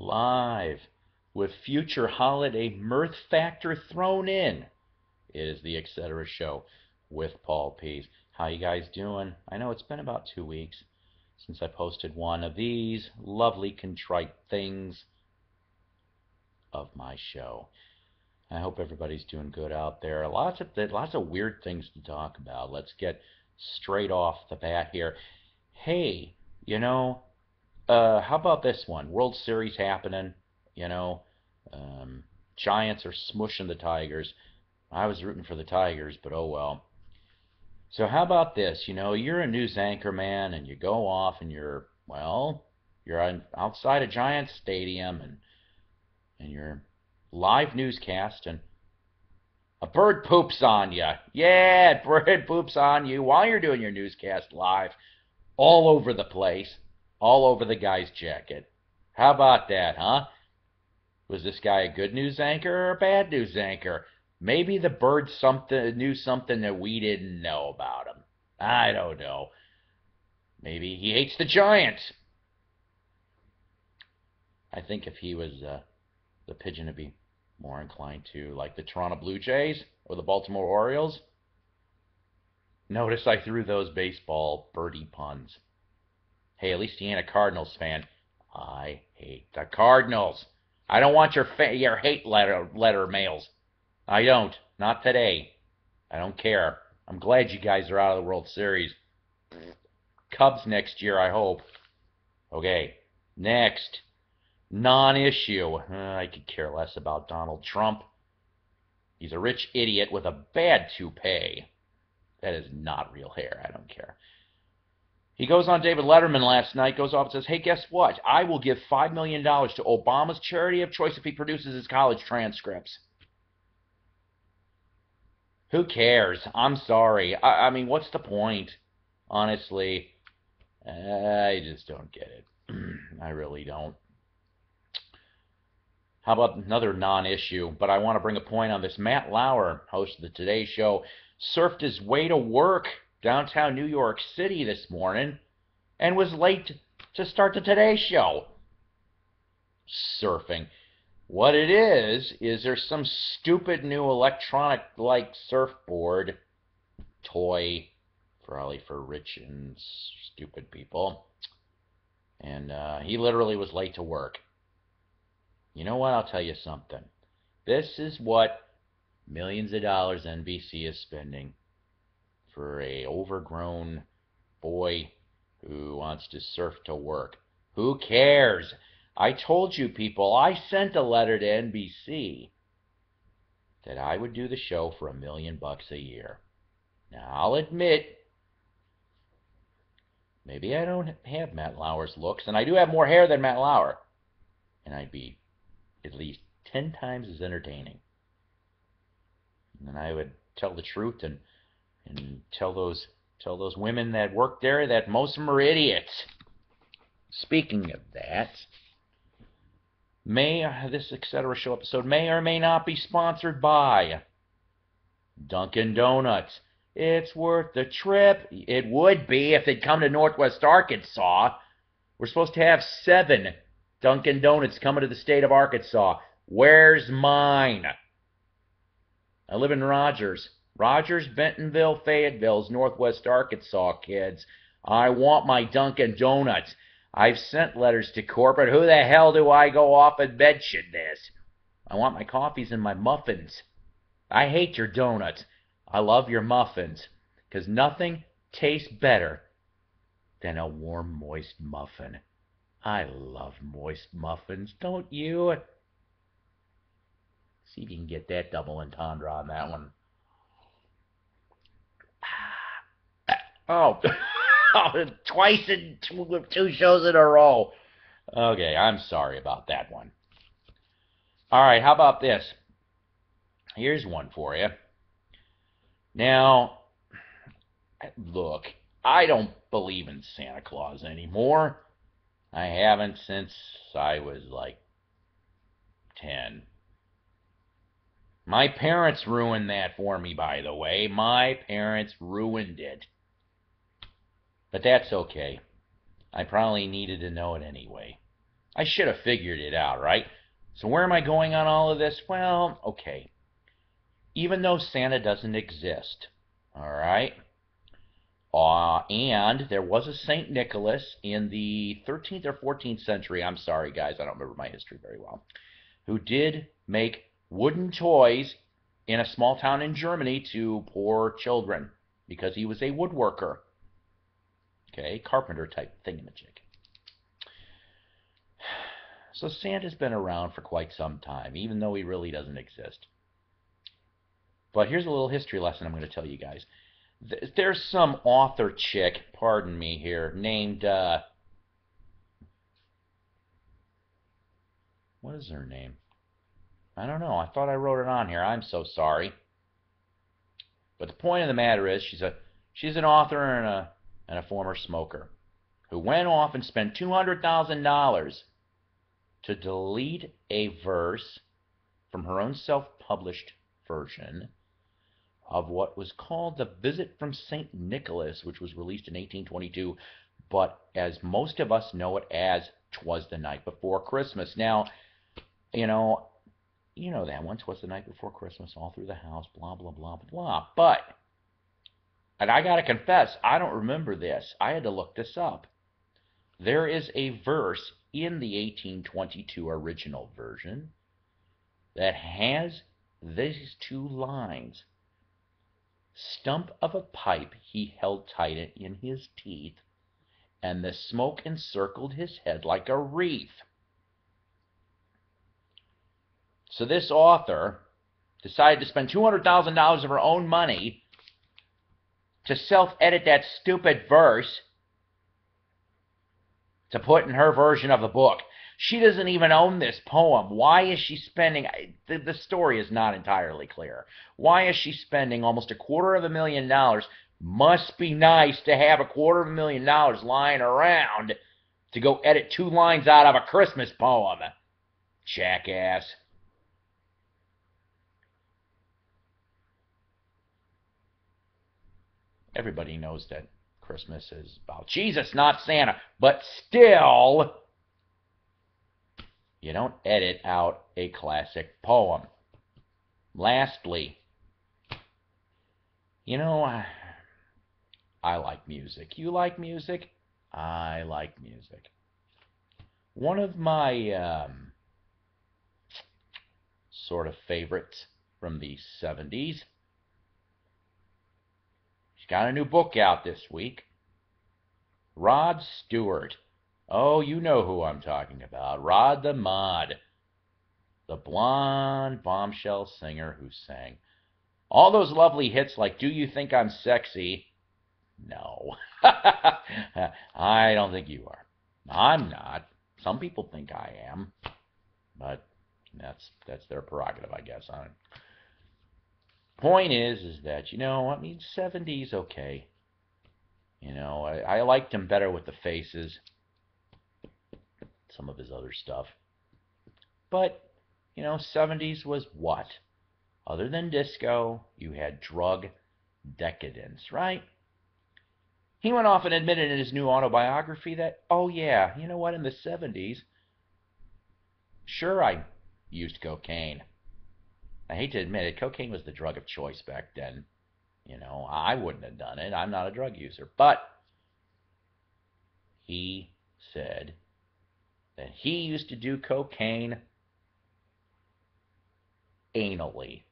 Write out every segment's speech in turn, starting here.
live with future holiday mirth factor thrown in. It is the Etc.Show with Paul Pease. How you guys doing? I know it's been about 2 weeks since I posted one of these lovely contrite things of my show. I hope everybody's doing good out there. Lots of weird things to talk about. Let's get straight off the bat here. Hey, how about this one? World Series happening, Giants are smushing the Tigers. I was rooting for the Tigers, but oh well. So how about this? You're a news anchor man, and you go off and you're outside a Giants stadium, and you're live newscast, and a bird poops on you. Yeah, a bird poops on you while you're doing your newscast live, all over the place, all over the guy's jacket. How about that, huh? Was this guy a good news anchor or a bad news anchor? Maybe the bird knew something that we didn't know about him. I don't know. Maybe he hates the Giants. I think if he was the pigeon, would be more inclined to like the Toronto Blue Jays or the Baltimore Orioles. Notice I threw those baseball birdie puns. Hey, at least he ain't a Cardinals fan. I hate the Cardinals. I don't want your hate letter mails. I don't. Not today. I don't care. I'm glad you guys are out of the World Series. Cubs next year, I hope. Okay, next. Non-issue. I could care less about Donald Trump. He's a rich idiot with a bad toupee. That is not real hair. I don't care. He goes on David Letterman last night, goes off and says, hey, guess what? I will give $5 million to Obama's charity of choice if he produces his college transcripts. Who cares? I'm sorry. I mean, what's the point? Honestly, I just don't get it. I really don't. How about another non-issue? But I want to bring a point on this. Matt Lauer, host of the Today Show, surfed his way to work downtown New York City this morning and was late to start the Today Show. Surfing. What it is there's some stupid new electronic-like surfboard toy, probably for rich and stupid people. And he literally was late to work. You know what? I'll tell you something. This is what millions of dollars NBC is spending for a overgrown boy who wants to surf to work. Who cares? I told you people, I sent a letter to NBC that I would do the show for $1 million a year. Now, I'll admit, maybe I don't have Matt Lauer's looks, and I do have more hair than Matt Lauer, and I'd be at least 10 times as entertaining. And I would tell the truth and tell those women that work there that most of them are idiots. Speaking of that, this Etc.Show episode may or may not be sponsored by Dunkin' Donuts. It's worth the trip. It would be if they'd come to Northwest Arkansas. We're supposed to have 7 Dunkin' Donuts coming to the state of Arkansas. Where's mine? I live in Rogers. Rogers, Bentonville, Fayetteville's Northwest Arkansas, kids. I want my Dunkin' Donuts. I've sent letters to corporate. Who the hell do I go off and mention this? I want my coffees and my muffins. I hate your donuts. I love your muffins, because nothing tastes better than a warm, moist muffin. I love moist muffins, don't you? See if you can get that double entendre on that one. Oh, twice in 2 shows in a row. Okay, I'm sorry about that one. All right, how about this? Here's one for you. Now, look, I don't believe in Santa Claus anymore. I haven't since I was like 10. My parents ruined that for me, by the way. My parents ruined it. But that's okay. I probably needed to know it anyway. I should have figured it out, right? So where am I going on all of this? Well, okay. Even though Santa doesn't exist, all right? And there was a St. Nicholas in the 13th or 14th century, I'm sorry guys, I don't remember my history very well, who did make wooden toys in a small town in Germany to poor children because he was a woodworker. Okay, carpenter type thingamajig. So Santa's been around for quite some time, even though he really doesn't exist. But here's a little history lesson I'm going to tell you guys. There's some author chick, pardon me here, named, what is her name? I don't know. I thought I wrote it on here. I'm so sorry. But the point of the matter is, she's an author and a former smoker who went off and spent $200,000 to delete a verse from her own self-published version of what was called The Visit from St. Nicholas, which was released in 1822, but as most of us know it as 'Twas the Night Before Christmas. Now, you know that one, 'Twas the Night Before Christmas, all through the house, blah, blah, blah, blah, blah. But, and I gotta confess, I don't remember this. I had to look this up. There is a verse in the 1822 original version that has these two lines. Stump of a pipe he held tight in his teeth, and the smoke encircled his head like a wreath. So this author decided to spend $200,000 of her own money to self-edit that stupid verse to put in her version of the book. She doesn't even own this poem. Why is she spending... The story is not entirely clear. Why is she spending almost $250,000? Must be nice to have $250,000 lying around to go edit two lines out of a Christmas poem. Jackass. Everybody knows that Christmas is about Jesus, not Santa. But still... you don't edit out a classic poem. Lastly, I like music. You like music? I like music. One of my sort of favorites from the 70s, she's got a new book out this week. Rod Stewart. Oh, you know who I'm talking about. Rod the Mod. The blonde bombshell singer who sang all those lovely hits like Do You Think I'm Sexy? No. I don't think you are. I'm not. Some people think I am. But that's their prerogative, I guess. Point is that, 70s, okay. I liked him better with the Faces. Some of his other stuff. But, 70s was what? Other than disco, you had drug decadence, right? He went off and admitted in his new autobiography that, oh yeah, you know what, in the 70s, sure, I used cocaine. I hate to admit it, cocaine was the drug of choice back then. I wouldn't have done it. I'm not a drug user. But he said that he used to do cocaine anally.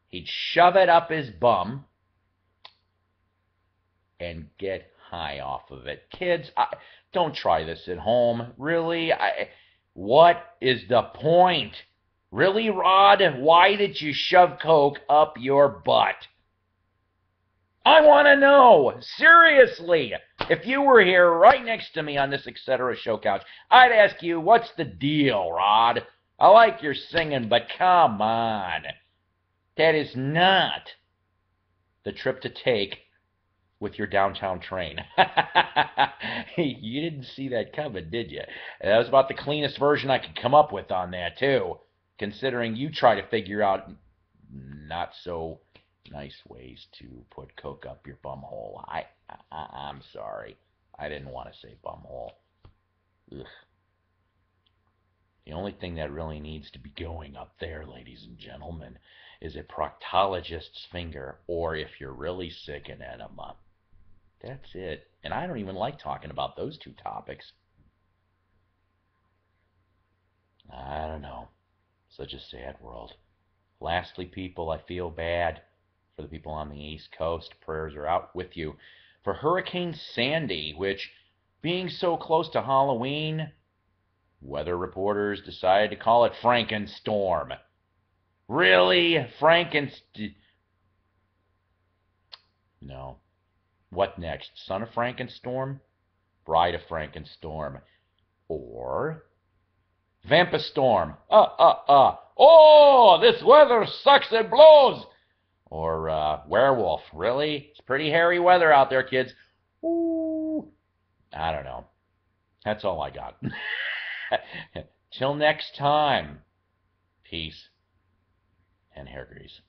He'd shove it up his bum and get high off of it. Kids, don't try this at home. Really? What is the point? Really, Rod? Why did you shove coke up your butt? I want to know. Seriously. If you were here right next to me on this Etc.Show couch, I'd ask you, what's the deal, Rod? I like your singing, but come on. That is not the trip to take with your downtown train. You didn't see that coming, did you? That was about the cleanest version I could come up with on that, too, considering you try to figure out not so nice ways to put coke up your bum hole. I'm sorry. I didn't want to say bumhole. Ugh. The only thing that really needs to be going up there, ladies and gentlemen, is a proctologist's finger, or if you're really sick, an enema. That's it. And I don't even like talking about those two topics. I don't know. Such a sad world. Lastly, people, I feel bad for the people on the East Coast. Prayers are out with you for Hurricane Sandy, which, being so close to Halloween, weather reporters decided to call it Frankenstorm. Really? No. What next? Son of Frankenstorm? Bride of Frankenstorm? Or Vampastorm? Oh, this weather sucks and blows! Or werewolf? Really? It's pretty hairy weather out there, kids. Ooh. I don't know. That's all I got. Till next time, peace and hair grease.